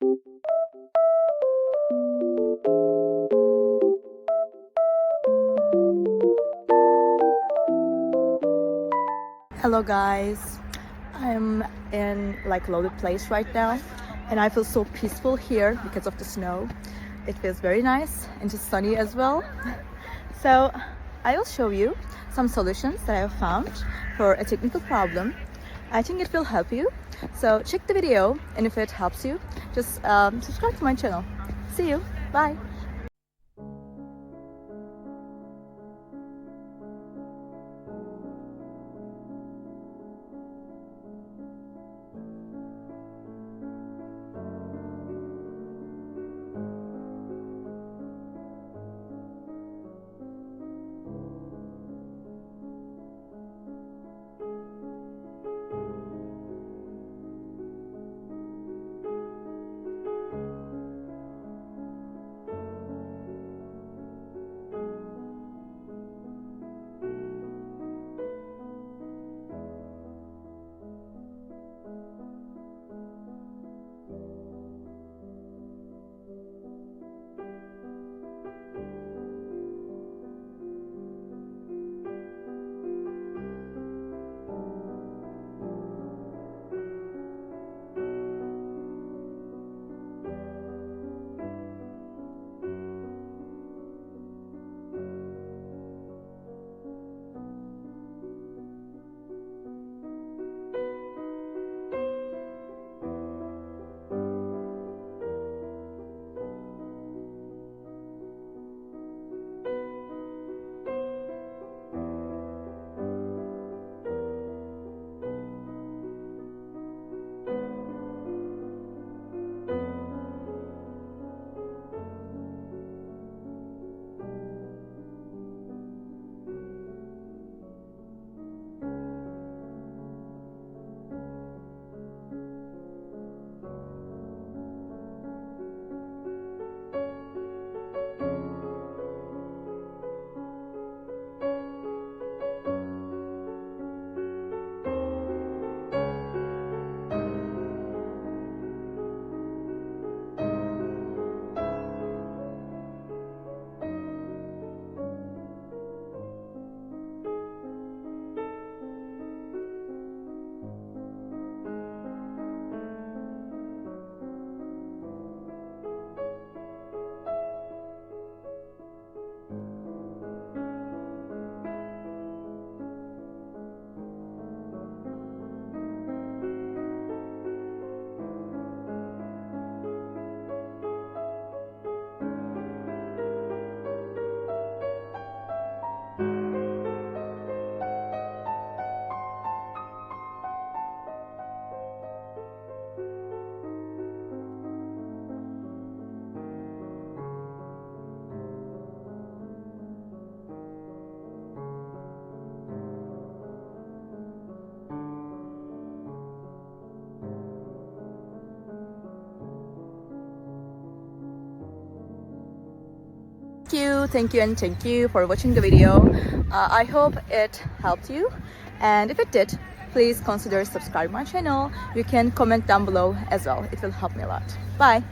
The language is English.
Hello guys, I'm in like loaded place right now and I feel so peaceful here because of the snow. It feels very nice and just sunny as well. So I will show you some solutions that I have found for a technical problem. I think it will help you. So check the video, and if it helps you, just subscribe to my channel. See you. Bye. Thank you and thank you for watching the video. I hope it helped you, and if it did, please consider subscribing my channel. You can comment down below as well. It will help me a lot. Bye.